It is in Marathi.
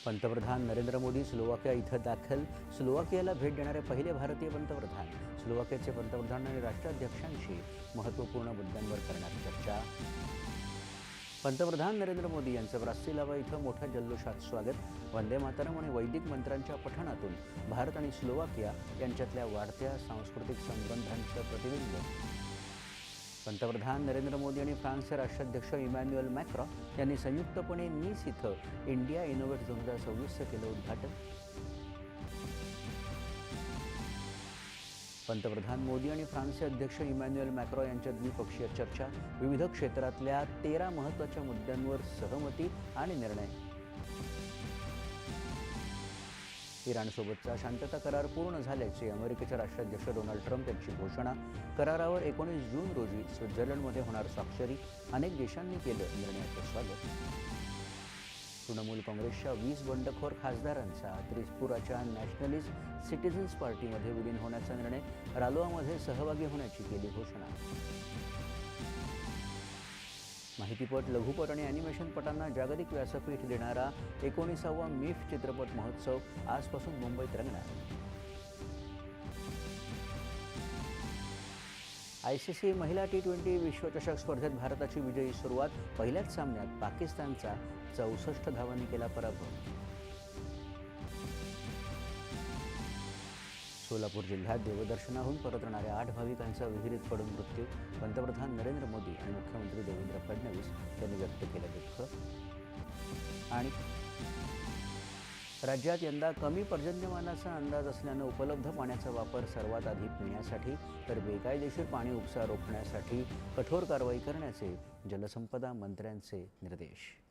पंतप्रधान नरेंद्र मोदी स्लोवाकिया इथं दाखल. स्लोवाकियाला भेट देणारे पहिले भारतीय पंतप्रधान. स्लोवाकियाचे पंतप्रधान आणि राष्ट्राध्यक्षांशी महत्त्वपूर्ण मुद्द्यांवर करणार चर्चा. पंतप्रधान नरेंद्र मोदी यांचं ब्रासिलियावा इथं मोठ्या जल्लोषात स्वागत. वंदे मातरम आणि वैदिक मंत्रांच्या पठणातून भारत आणि स्लोवाकिया यांच्यातल्या वाढत्या सांस्कृतिक संबंधांचं प्रतिबिंब. पंतप्रधान नरेंद्र मोदी आणि फ्रान्सचे राष्ट्राध्यक्ष इमॅन्युएल मॅक्रॉ यांनी संयुक्तपणे नीस इथं इंडिया इनोव्हेट 2026चं केलं उद्घाटन. पंतप्रधान मोदी आणि फ्रान्सचे अध्यक्ष इमॅन्युएल मॅक्रॉ यांच्यात द्विपक्षीय चर्चा. विविध क्षेत्रातल्या 13 महत्त्वाच्या मुद्द्यांवर सहमती आणि निर्णय. इराणसोबतचा शांतता करार पूर्ण झाल्याची अमेरिकेचे राष्ट्राध्यक्ष डोनाल्ड ट्रम्प यांची घोषणा. करारावर 19 जून रोजी स्वित्झर्लंडमध्ये होणार स्वाक्षरी. अनेक देशांनी केलं निर्णयाचं स्वागत. तृणमूल काँग्रेसच्या 20 बंडखोर खासदारांचा त्रिपुराच्या नॅशनलिस्ट सिटीझन्स पार्टीमध्ये विलीन होण्याचा निर्णय. रालोआमध्ये सहभागी होण्याची केली घोषणा. माहितीपट, लघुपट आणि ॲनिमेशनपटांना जागतिक व्यासपीठ देणारा 19वा मिफ चित्रपट महोत्सव आजपासून मुंबईत रंगणार. ICC महिला T20 विश्वचषक स्पर्धेत भारताची विजयी सुरुवात. पहिल्याच सामन्यात पाकिस्तानचा 64 धावांनी केला पराभव. सोलापूर जिल्ह्यात देवदर्शनाहून परतणाऱ्या 8 भाविकांचा विहिरीत पडून मृत्यू. पंतप्रधान नरेंद्र मोदी आणि मुख्यमंत्री देवेंद्र फडणवीस यांनी व्यक्त केलं दुःख. आणि राज्यात यंदा कमी पर्जन्यमानाचा अंदाज असल्यानं उपलब्ध पाण्याचा वापर सर्वात आधी पिण्यासाठी तर बेकायदेशीर पाणी उपसा रोखण्यासाठी कठोर कारवाई करण्याचे जलसंपदा मंत्र्यांचे निर्देश.